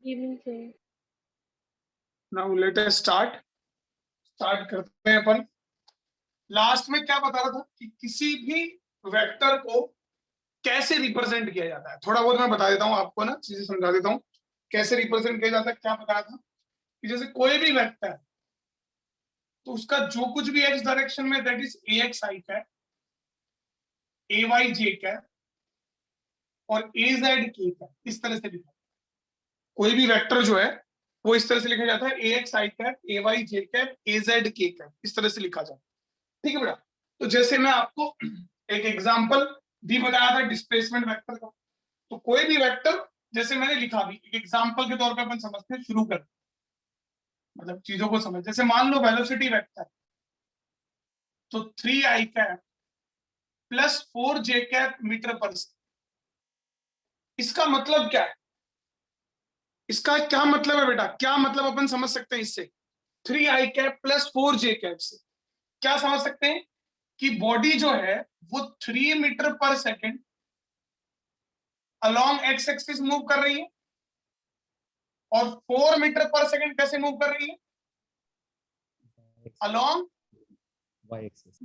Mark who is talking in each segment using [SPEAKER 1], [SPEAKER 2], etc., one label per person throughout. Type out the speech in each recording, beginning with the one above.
[SPEAKER 1] Evening से।
[SPEAKER 2] Now let us start करते हैं अपन। लास्ट में क्या बता रहा था कि किसी भी वेक्टर को कैसे रिप्रेजेंट किया जाता है, थोड़ा बहुत मैं बता देता हूँ आपको ना, चीजें समझा देता हूँ कैसे रिप्रेजेंट किया जाता है। क्या बताया था कि जैसे कोई भी वेक्टर तो उसका जो कुछ भी एक्स डायरेक्शन में, that is a x I cap, a Y J cap और ए जेड के कैप। इस तरह से लिखा, कोई भी वेक्टर जो है वो इस तरह से लिखा जाता है, A x I cap, a Y J cap, A Z के कैप, इस तरह से लिखा जाता है। ठीक है बेटा। तो जैसे मैं आपको एक एग्जांपल भी बताया था डिस्प्लेसमेंट वेक्टर का, तो कोई भी वेक्टर जैसे मैंने लिखा भी एक एग्जांपल के तौर पे अपन समझते हैं, शुरू कर मतलब चीजों को समझ। जैसे मान लो वेलोसिटी वेक्टर, तो 3 i cap plus 4 j cap meter पर सेकेंड। इसका मतलब क्या है, इसका क्या मतलब है बेटा, क्या मतलब अपन समझ सकते हैं इससे? 3 i cap plus 4 j cap से क्या समझ सकते हैं कि बॉडी जो है वो 3 मीटर पर second along x axis move कर रही है, और 4 मीटर पर सेकेंड कैसे मूव कर रही है? Along
[SPEAKER 3] y axis.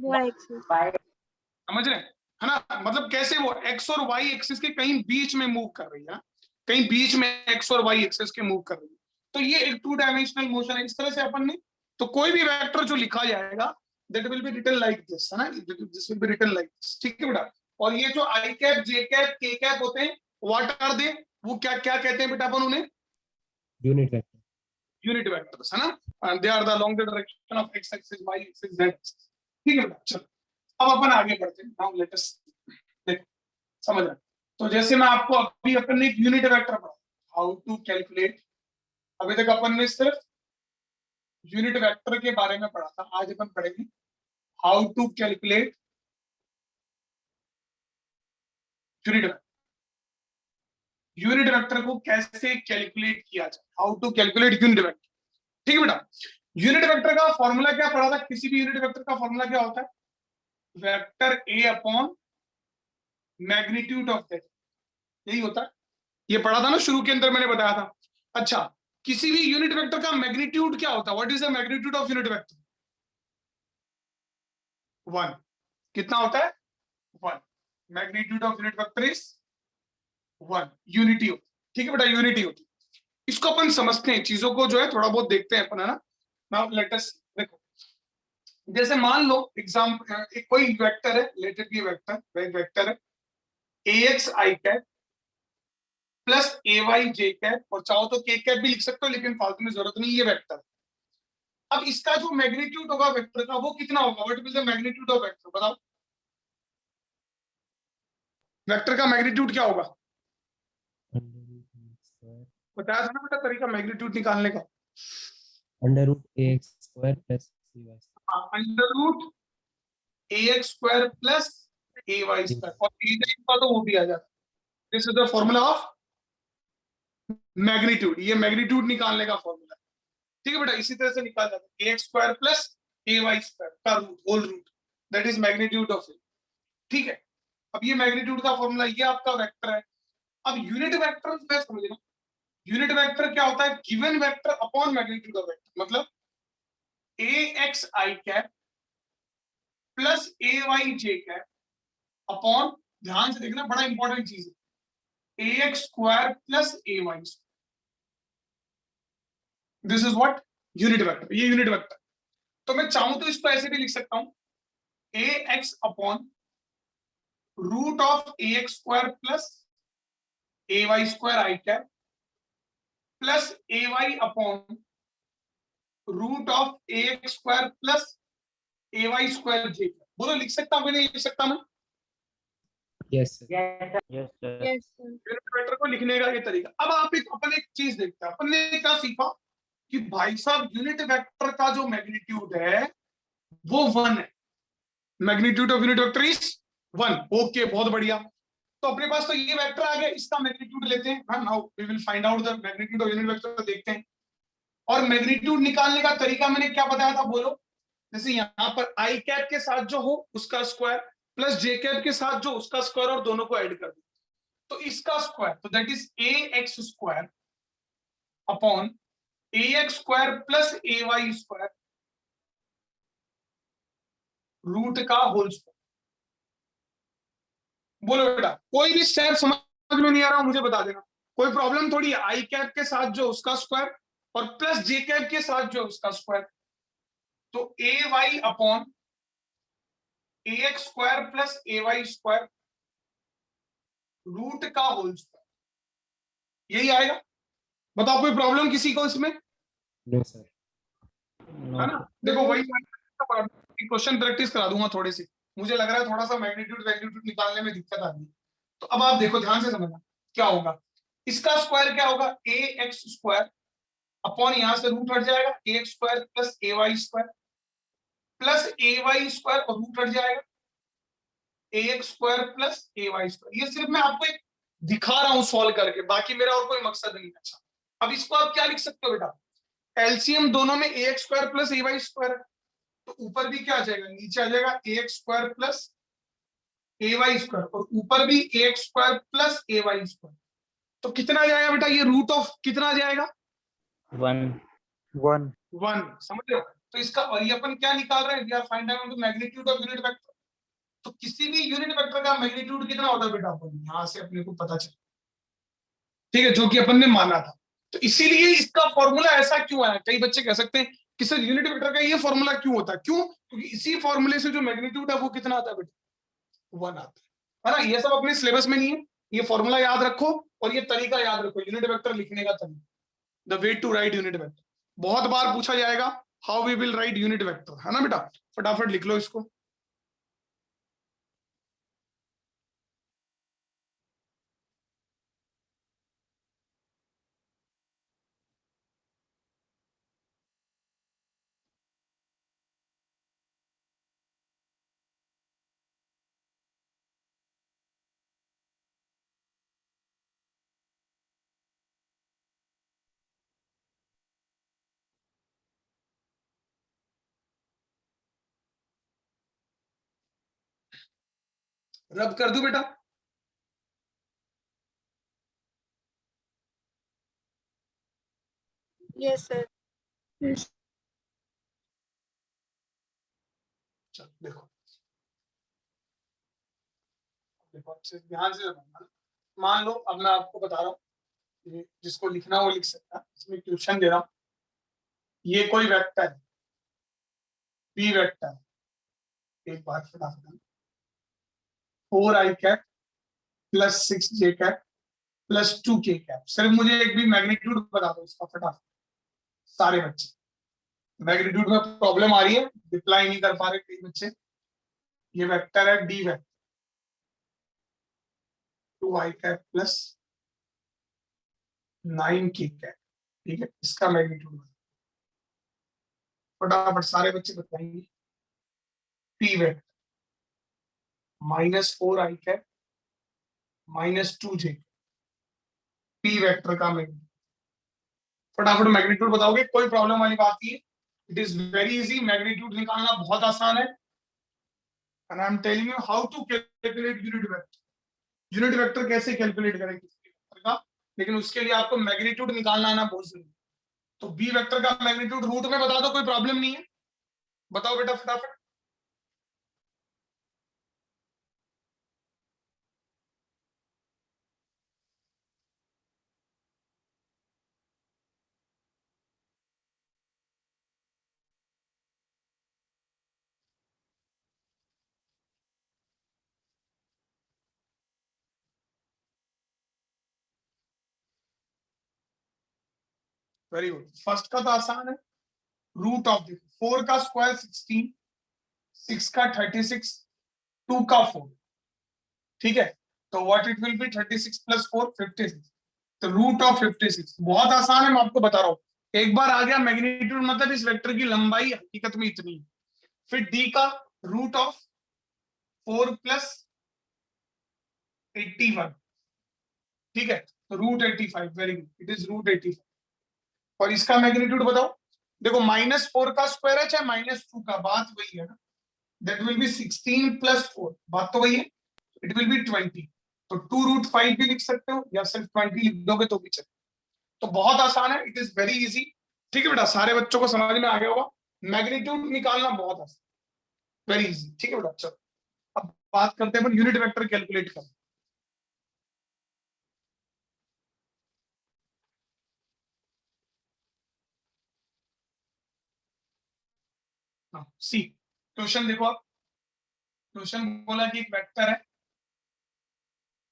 [SPEAKER 2] समझ रहे हैं, है ना? मतलब कैसे वो एक्स और वाई एक्सिस के कहीं बीच में मूव कर रही है, कहीं बीच में एक्स और वाई एक्सिस के मूव कर रही है। तो ये एक 2 डायमेंशनल मोशन है। इस तरह से अपन ने, तो कोई भी वेक्टर जो लिखा जाएगा that will be written like this, है ना, this will be written like this. ठीक है बेटा। और ये जो i cap, j cap, k cap होते हैं, व्हाट आर दे, वो क्या क्या कहते हैं बेटा अपन उन्हें?
[SPEAKER 3] Unit vector.
[SPEAKER 2] यूनिट वेक्टर्स, है ना, and they are the along the direction of x axis, y axis, z axis. ठीक है बेटा। चलो अब अपन आगे बढ़ते हैं। नाउ लेट अस देखो, समझ रहे हैं? तो जैसे मैं आपको अभी अपन ने एक यूनिट वेक्टर पढ़ा, हाउ टू कैलकुलेट। अभी तक अपन ने सिर्फ यूनिट वेक्टर के बारे में पढ़ा था, आज अपन पढ़ेंगे how to calculate unit vector. Unit vector को कैसे कैलकुलेट किया जाए, how to calculate unit vector. ठीक है बेटा। यूनिट वेक्टर का फॉर्मूला क्या पढ़ा था? किसी भी यूनिट वेक्टर का फॉर्मूला क्या होता है? Vector A upon magnitude of that, यही होता है। ये पढ़ा था ना शुरू के अंदर, मैंने बताया था। अच्छा, किसी भी यूनिट वेक्टर का मैग्नीट्यूड क्या होता है? What is the magnitude of unit vector? 1। कितना होता है? 1। Magnitude of unit vector is 1। Unity होती, ठीक है बेटा, यूनिटी होती। इसको अपन समझते हैं, चीजों को जो है थोड़ा बहुत देखते हैं अपन, है ना। नाउ लेट अस देखो, जैसे मान लो एग्जांपल, कोई वेक्टर है, लेट इट बी वेक्टर है ax i cap plus ay j cap, और चाहो तो k कैप भी लिख सकते हो, लेकिन फालतू में जरूरत नहीं, ये वेक्टर। अब इसका जो मैग्नीट्यूड होगा वेक्टर का, वो कितना होगा? What is the magnitude of vector, बताओ। वेक्टर का मैग्नीट्यूड क्या होगा? बताया था ना बेटा तरीका मैग्नीट्यूड निकालने का।
[SPEAKER 3] Under root A x square plus C Y.
[SPEAKER 2] Under root A x square plus A Y square, और ए का तो वो भी आ जाता है। This is the formula of magnitude, ये मैग्नीट्यूड निकालने का फॉर्मूला है। ठीक है बेटा, इसी तरह से निकाल जाता है, A x square plus A Y square का root, whole root, that is magnitude of A. ठीक है। अब ये मैग्नीट्यूड का फॉर्मूला, ये आपका वेक्टर है। अब यूनिट वेक्टर में समझना, यूनिट वेक्टर क्या होता है? Given vector upon magnitude of vector. मतलब A x I cap plus A Y J cap upon, ध्यान से देखना, बड़ा इंपॉर्टेंट चीज है, A x square plus A Y square. This is what? Unit vector, ये यूनिट वेक्टर। तो मैं चाहूं तो इसको ऐसे भी लिख सकता हूं, A X upon root of A x square plus A Y square I cap plus A Y upon root of A x square plus A Y square J cap. बोलो, लिख सकता हूं कि नहीं लिख सकता मैं?
[SPEAKER 3] Yes
[SPEAKER 1] yes sir.
[SPEAKER 2] Unit vector को लिखने का ये तरीका। अब आप अपन एक चीज देखते हैं, अपन ने क्या सीखा कि भाई साहब यूनिट वेक्टर का जो मैग्नीट्यूड है वो 1 है। Magnitude of unit vector is 1। Okay, बहुत बढ़िया। तो अपने पास तो ये वेक्टर आ गया, इसका मैग्नीट्यूड लेते हैं। Now we will find out the magnitude of unit vector, देखते हैं। और मैग्नीट्यूड निकालने का तरीका मैंने क्या बताया था, बोलो। जैसे यहाँ पर आई कैप के साथ जो हो उसका स्क्वायर, प्लस जे कैप के साथ जो उसका स्क्वायर, और दोनों को ऐड कर दो तो इसका स्क्वायर, तो that is a x square upon ax square plus ay square root का होल स्क्वायर। बोलो बेटा, कोई भी स्टेप समझ में नहीं आ रहा मुझे बता देना। कोई प्रॉब्लम थोड़ी है, आई कैप के साथ जो उसका स्क्वायर और प्लस जे कैप के साथ जो उसका स्क्वायर, तो ए Y upon A x square plus A Y square root का होल स्क्वायर, यही आएगा। बताओ कोई प्रॉब्लम किसी को इसमें?
[SPEAKER 3] नो सर,
[SPEAKER 2] है ना? देखो वही क्वेश्चन प्रैक्टिस करा दूंगा थोड़ी सी, मुझे लग रहा है थोड़ा सा मैग्नीट्यूड वैग्नीट्यूड निकालने में दिक्कत आ रही है। तो अब आप देखो ध्यान से समझना क्या होगा। इसका स्क्वायर क्या होगा, ए एक्स स्क्वायर अपॉन यहां से रूट हट जाएगा ए x square plus A Y square plus A Y square और रूट हट जाएगा ए x square plus A Y square. ये सिर्फ मैं आपको एक दिखा रहा हूं सॉल्व करके, बाकी मेरा और कोई मकसद नहीं। अच्छा, अब इसको आप क्या लिख सकते हो बेटा, एलसीएम दोनों में ए x square plus A Y square है, तो ऊपर भी क्या आ जाएगा, नीचे आ जाएगा ए x square plus A Y square और ऊपर भी ए x square plus A Y square. तो कितना आ जाएगा बेटा, ये रूट ऑफ कितना आ जाएगा,
[SPEAKER 3] 1
[SPEAKER 2] 1। समझ रहे हो? तो इसका, और ये अपन क्या निकाल रहे हैं, we are finding out the magnitude of unit vector. तो किसी भी यूनिट वेक्टर का मैग्नीट्यूड कितना होता है बेटा, अपन यहां से अपने को पता चला, ठीक है, जो कि अपन ने माना था। तो इसीलिए इसका फॉर्मूला ऐसा क्यों आया, कई बच्चे कह सकते हैं कि सर यूनिट वेक्टर का ये फॉर्मूला क्यों होता है, क्यों, क्योंकि इसी फॉर्मूले से जो मैग्नीट्यूड है वो कितना आता है बेटा, 1 आता है ना। ये सब अपने सिलेबस में नहीं है, ये फॉर्मूला याद रखो और ये तरीका याद रखो यूनिट वेक्टर लिखने का तरीका, the way to write unit vector. बहुत बार पूछा जाएगा how we will write unit vector, है ना बेटा, फटाफट लिख लो इसको। रब कर दूं बेटा?
[SPEAKER 1] Yes sir.
[SPEAKER 2] चलो देखो, देखो अच्छे ध्यान से समझना। मान लो अब मैं आपको बता रहा हूँ, जिसको लिखना वो लिख सकता है, इसमें क्वेश्चन दे रहा हूँ, ये कोई वेक्टर है, बी वेक्टर, एक बार फटाफट, 4i cap plus 6j cap plus 2k cap. सिर्फ मुझे एक भी मैग्नीट्यूड बता दो इसका फटाफट, सारे बच्चे। मैग्नीट्यूड में प्रॉब्लम आ रही है, रिप्लाई नहीं कर पा रहे कई बच्चे। ये वेक्टर है d vector, 2i cap plus 9k cap, ठीक है, इसका मैग्नीट्यूड फटाफट सारे बच्चे बताएंगे। P vector -4i cap -2j, p vector का मैग्नीट्यूड फटाफट मैग्नीट्यूड बताओगे, कोई प्रॉब्लम वाली बात नहीं है, it is very easy, magnitude निकालना बहुत आसान है। And I am telling you how to calculate unit vector, unit vector कैसे कैलकुलेट करें किसी वेक्टर का, लेकिन उसके लिए आपको मैग्नीट्यूड निकालना आना बहुत जरूरी है। तो बी वेक्टर का मैग्नीट्यूड रूट में बता दो, कोई प्रॉब्लम नहीं है, बताओ बेटा फटाफट। वेरी गुड, फर्स्ट का तो आसान है, रूट ऑफ द 4 का स्क्वायर 16, 6 का 36, 2 का 4, ठीक है, तो what it will be 36 plus 4 56, तो रूट ऑफ 56। बहुत आसान है, मैं आपको बता रहा हूँ, एक बार आ गया मैग्नीट्यूड मतलब इस वेक्टर की लंबाई हकीकत में इतनी। फिर डी का रूट ऑफ 4 प्लस 81, ठीक है, तो root 85, very good, it is root 85। और इसका मैग्नीट्यूड बताओ, देखो -4 का स्क्वायर है चाहे -2 का, बात वही है ना, दैट विल बी 16 प्लस 4, बात तो वही है, इट विल बी 20। तो 2√5 भी लिख सकते हो या सिर्फ 20 लिख दोगे तो भी चले। तो बहुत आसान है, इट इज वेरी इजी। ठीक है बेटा, सारे बच्चों को समझ में आ गया होगा। मैग्नीट्यूड निकालना बहुत आसान, वेरी इजी। ठीक है बेटा, चलो अब बात करते हैं यूनिट वेक्टर कैलकुलेट कर। सी क्वेश्चन देखो आप। क्वेश्चन बोला कि एक वेक्टर है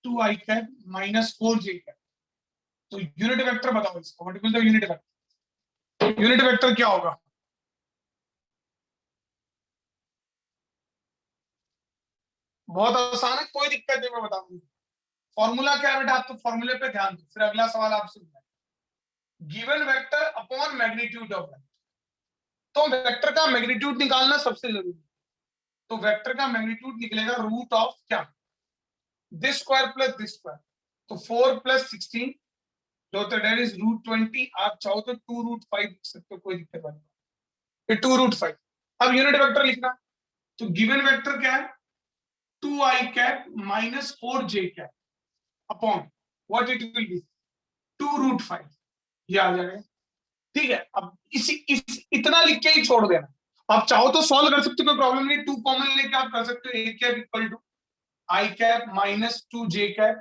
[SPEAKER 2] 2i कैप -4j कैप। तो यूनिट वेक्टर बताओ इसको, what is the unit vector? Unit vector क्या होगा? बहुत आसान है, कोई दिक्कत नहीं, मैं बताऊंगी। फॉर्मूला क्या है बेटा? आप तो फॉर्मूले पे ध्यान दो, फिर अगला सवाल आपसे given vector upon magnitude of vector. तो वेक्टर का मैग्नीट्यूड निकालना सबसे जरूरी है। तो वेक्टर का मैग्नीट्यूड निकलेगा रूट ऑफ क्या? This square plus this square. तो 4 + 16 जो होता है दैट इज √20। आप चाहो तो 2√5 लिख सकते हो, कोई दिक्कत नहीं। फिर 2√5। अब यूनिट वेक्टर लिखना, तो गिवन वेक्टर क्या है? 2i cap -4j cap upon what it will be 2√5। ये आ जाएगा। ठीक है, अब इतना लिख के ही छोड़ देना। आप चाहो तो सॉल्व कर सकते हो, कोई प्रॉब्लम नहीं। 2 कॉमन लेके आप कर सकते हो। a cap equal to i cap -2j cap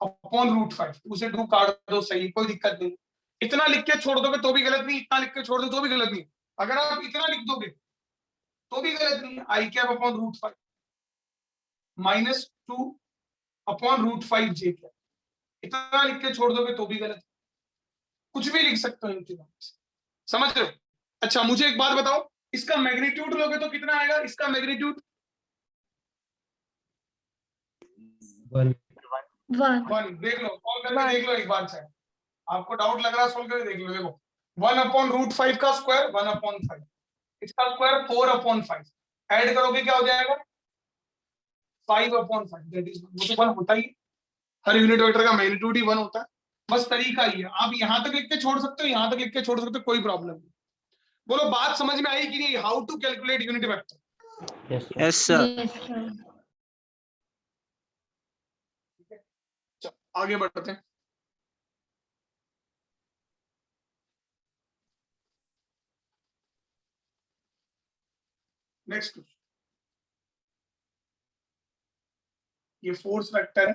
[SPEAKER 2] upon √5। उसे 2 काट दो, सही, कोई दिक्कत नहीं। इतना लिख के छोड़ दोगे तो भी गलत नहीं, इतना लिख के छोड़ दो तो भी गलत नहीं। अगर आप इतना लिख दोगे तो भी गलत नहीं है। i cap upon √5 -2 upon √5 j cap, इतना लिख के छोड़ दोगे तो भी गलत। कुछ भी लिख सकते हो इनके नाम से, समझ रहे हो? अच्छा मुझे एक बात बताओ, इसका मैग्नीट्यूड लोगे तो कितना आएगा? इसका मैग्नीट्यूड
[SPEAKER 3] 1
[SPEAKER 2] 1। देख लो, सॉल्व करके देख लो एक बार से। आपको डाउट लग रहा है, सॉल्व करके देख लो। देखो 1/√5 का स्क्वायर 1/5, इसका स्क्वायर 4/5। ऐड करोगे क्या हो जाएगा? 5/5। दैट इज वो तो 1 होता ही है। हर यूनिट वेक्टर का मैग्नीट्यूड ही 1 होता है। बस तरीका ही है, आप यहां तक लिख के छोड़ सकते हो, यहां तक लिख के छोड़ सकते हो, कोई प्रॉब्लम नहीं। बोलो बात समझ में आई कि नहीं? How to calculate unit vector.
[SPEAKER 1] Yes sir.
[SPEAKER 2] आगे बढ़ते हैं। नेक्स्ट क्वेश्चन, ये फोर्स वेक्टर है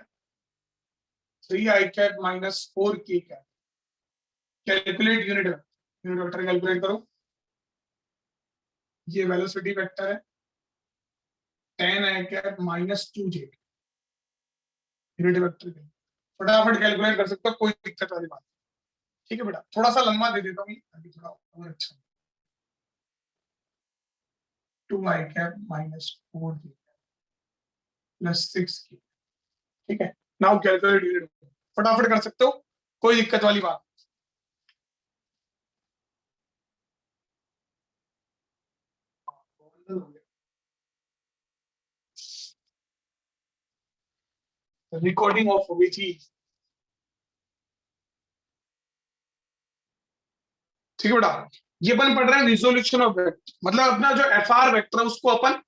[SPEAKER 2] 3i cap -4k cap. Calculate unit vector. Unit vector calculate करो। ये वेलोसिटी वेक्टर है 10i cap -2j। Unit vector फटाफट कैलकुलेट कर सकते हो, कोई दिक्कत वाली बात। ठीक है बेटा, थोड़ा सा लंबा दे देता हूँ ताकि थोड़ा और अच्छा। 2i cap -4j +6k। ठीक है, नाउ कैलकुलेट यूनिट। फटाफट कर सकते हो, कोई दिक्कत वाली बात। रिकॉर्डिंग ऑफ हुई थी। ठीक है बेटा, ये अपन पढ़ रहे हैं रिजोल्यूशन ऑफ वेक्टर, मतलब अपना जो FR वेक्टर है उसको अपन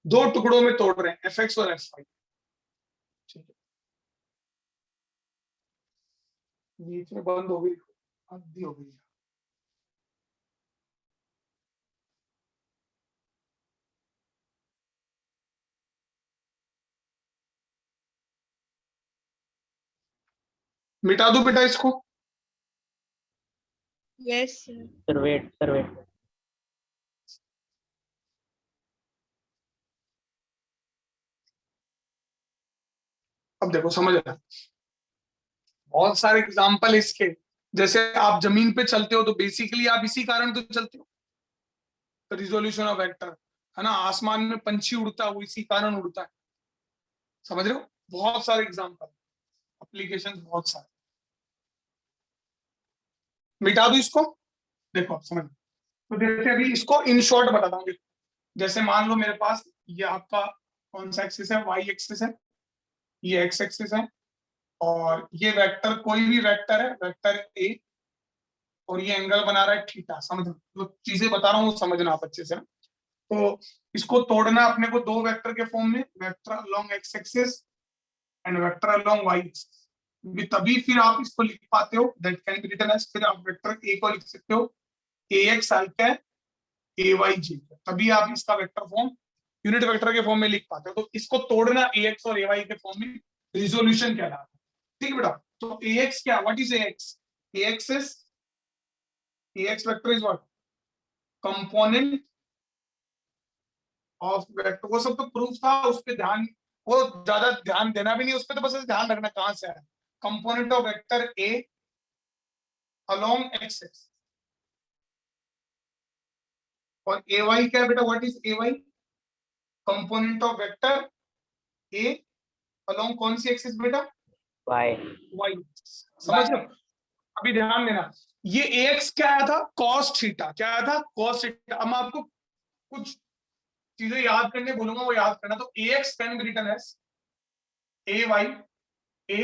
[SPEAKER 2] 2 टुकड़ों में तोड़ रहे हैं, fx और fy। ठीक है, बीच में बंद हो गई, आधी हो गई। मिटा दो बेटा इसको।
[SPEAKER 4] Yes
[SPEAKER 1] sir wait.
[SPEAKER 2] अब देखो समझ आया, बहुत सारे एग्जांपल इसके। जैसे आप जमीन पे चलते हो तो बेसिकली आप इसी कारण तो चलते हो, रिजोल्यूशन ऑफ वेक्टर है ना। आसमान में पंछी उड़ता है वो इसी कारण उड़ता है, समझ रहे हो? बहुत सारे एग्जांपल, एप्लीकेशन बहुत सारे। मिटा दो इसको। देखो आप समझ, तो जैसे अभी इसको इन शॉर्ट बताता हूँ। जैसे मान लो मेरे पास ये आपका कौन सा एक्सिस है? वाई एक्सिस है, ये एक्स एक्सिस है, और ये वेक्टर कोई भी वेक्टर है, वेक्टर ए, और ये एंगल बना रहा है थीटा। समझ जो चीजें बता रहा हूँ वो समझना आप अच्छे से ना। तो इसको तोड़ना अपने को 2 वेक्टर के फॉर्म में, vector along x axis and vector along y axis. तभी फिर आप इसको लिख पाते हो, that can be written as, फिर आप वेक्टर ए को लिख सकते हो ax i cap ay j, तभी आप इसका वेक्टर फॉर्म यूनिट वेक्टर के फॉर्म में लिख पाते हो। तो इसको तोड़ना ax और ay के फॉर्म में रिजोल्यूशन कहलाता है। ठीक है बेटा, तो ax क्या, what is ax? ax is, ax vector is what, component of vector. वो सब तो प्रूफ था, उस पर ध्यान, वो ज्यादा ध्यान देना भी नहीं उस पर, तो बस ध्यान रखना कहां से है। Component of vector a along x axis, और ए वाई क्या है बेटा, what is a y? Component of vector a along कौन सी एक्सिस बेटा?
[SPEAKER 1] y,
[SPEAKER 2] y. समझ रहे हो? अभी ध्यान देना, ये ax क्या आया था, cos थीटा। क्या आया था, cos थीटा। अब मैं आपको कुछ चीजें याद करने बोलूंगा, वो याद करना। तो ax can be written as ay a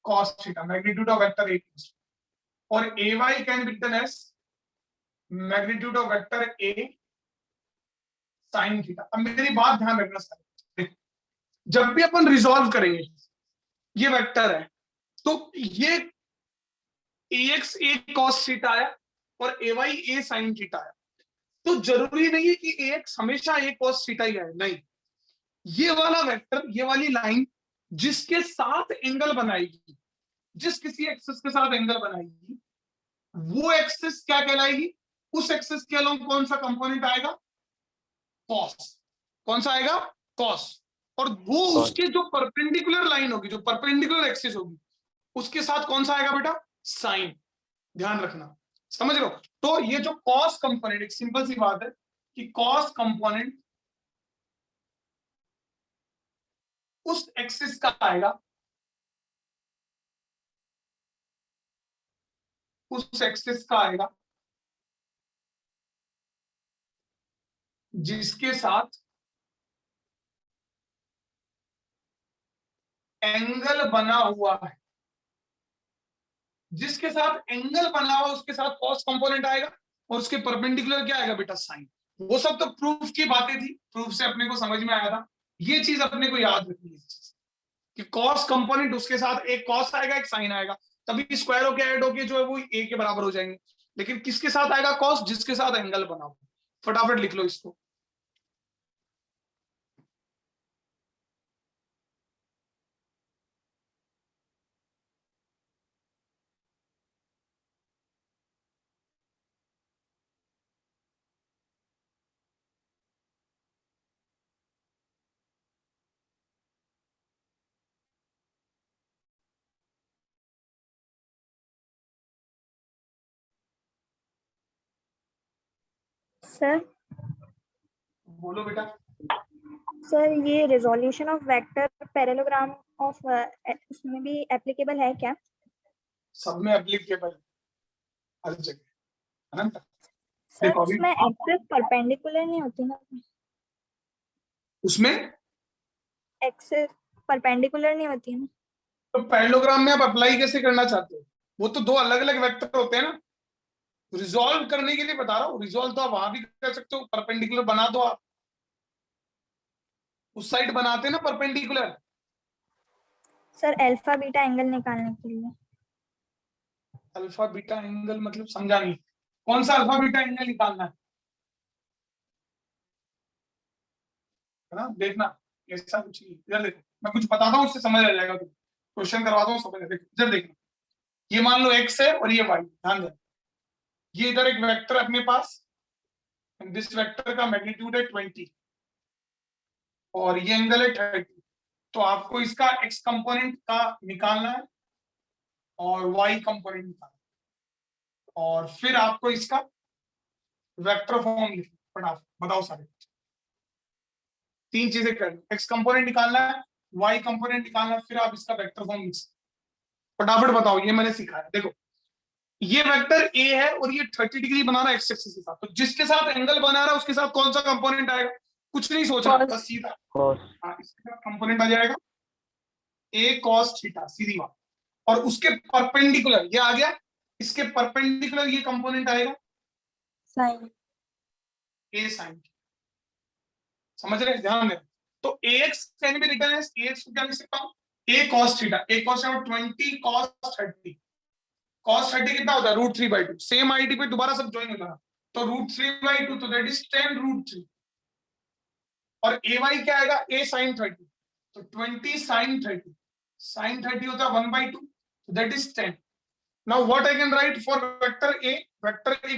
[SPEAKER 2] cos theta, magnitude of vector a, और ay can be written as magnitude of vector a sin theta. अब मेरी बात ध्यान रखना सारे, जब भी अपन रिजॉल्व करेंगे, ये वेक्टर है, तो ये ax a cos थीटा आया और ay a sin थीटा आया, तो जरूरी नहीं है कि ax हमेशा a cos थीटा ही आए, नहीं। ये वाला वेक्टर, ये वाली लाइन जिसके साथ एंगल बनाएगी, जिस किसी एक्सिस के साथ एंगल बनाएगी, वो एक्सिस क्या कहलाएगी? उस एक्सिस के अलोंग कौन सा कंपोनेंट आएगा? कॉस। कौन सा आएगा? कॉस। और वो उसके जो परपेंडिकुलर लाइन होगी, जो परपेंडिकुलर एक्सिस होगी, उसके साथ कौन सा आएगा बेटा? साइन। ध्यान रखना, समझ रहे हो? तो ये जो कॉस कंपोनेंट, एक सिंपल सी बात है कि कॉस कंपोनेंट उस एक्सिस का आएगा, उस एक्सिस का आएगा जिसके साथ एंगल बना हुआ है। जिसके साथ एंगल बना हुआ उसके साथ कॉस कंपोनेंट आएगा, और उसके परपेंडिकुलर क्या आएगा बेटा? साइन। वो सब तो प्रूफ की बातें थी, प्रूफ से अपने को समझ में आया था। ये चीज अपने को याद रखनी है कि कॉस कंपोनेंट उसके साथ एक कॉस आएगा, एक साइन आएगा, तभी स्क्वायर होके ऐड होके जो है वो ए के बराबर हो जाएंगे। लेकिन किसके साथ आएगा कॉस? जिसके साथ एंगल बना हुआ। फटाफट लिख लो इसको।
[SPEAKER 4] सर
[SPEAKER 2] बोलो बेटा।
[SPEAKER 4] सर ये resolution of vector parallelogram of उसमें भी एप्लीकेबल है क्या?
[SPEAKER 2] सब में एप्लीकेबल, हर जगह, है ना?
[SPEAKER 4] सर
[SPEAKER 2] देखो अभी
[SPEAKER 4] उसमें एक्सिस परपेंडिकुलर नहीं होती ना?
[SPEAKER 2] उसमें
[SPEAKER 4] एक्सिस परपेंडिकुलर नहीं होती ना?
[SPEAKER 2] तो पैरेललोग्राम में आप अप्लाई कैसे करना चाहते हो? वो तो दो अलग अलग वेक्टर होते हैं ना। रिजॉल्व करने के लिए बता रहा हूँ, रिजॉल्व तो आप वहां भी कर सकते हो, परपेंडिकुलर बना दो आप। उस साइड बनाते हैं ना perpendicular.
[SPEAKER 4] Sir alpha beta angle निकालने के लिए।
[SPEAKER 2] अल्फा बीटा एंगल मतलब समझा नहीं, कौन सा अल्फा बीटा एंगल निकालना है ना? देखना ऐसा कुछ नहीं, इधर देखो, मैं कुछ बताता हूँ उससे समझ आ जाएगा। तुम क्वेश्चन करवाता हूँ, समझ आ जाएगा। इधर देखना, ये मान लो एक्स है और ये वाई, ध्यान देना। ये इधर एक वेक्टर अपने पास, दिस वेक्टर का मैग्नीट्यूड है 20 और ये एंगल है 30। तो आपको इसका एक्स कंपोनेंट का निकालना है और वाई कंपोनेंट निकालना है, और फिर आपको इसका वेक्टर फॉर्म लिखना। फटाफट बताओ सारे, तीन चीजें करनी, एक्स कंपोनेंट निकालना है, वाई कंपोनेंट निकालना है, फिर आप इसका वेक्टर फॉर्म लिख सकते। फटाफट बताओ, ये मैंने सिखाया। देखो ये वेक्टर ए है और ये 30 डिग्री बना रहा है एक्स एक्सिस के साथ, तो जिसके साथ एंगल बना रहा है उसके साथ कौन सा कंपोनेंट आएगा? कुछ नहीं सोचना, बस सीधा
[SPEAKER 1] cos,
[SPEAKER 2] इसके साथ कंपोनेंट आ जाएगा ए कॉस थीटा, सीधी बात। और उसके परपेंडिकुलर ये आ गया, इसके परपेंडिकुलर ये कंपोनेंट आएगा
[SPEAKER 4] साइन।
[SPEAKER 2] ए साइन। समझ रहे हैं? ध्यान दें। तो ax can be written as, ax को क्या लिख सकता हूं? a cos theta, a cos 20 cos 30, cos 30 कितना होता है √3/2, सेम आईटी पे दोबारा सब ज्वाइन होता है, तो √3/2, तो दैट इज 10√3, और ay क्या आएगा a sin 30, तो 20 sin 30, sin 30 होता है 1/2, so that is 10. Now what I can write for vector a? Vector a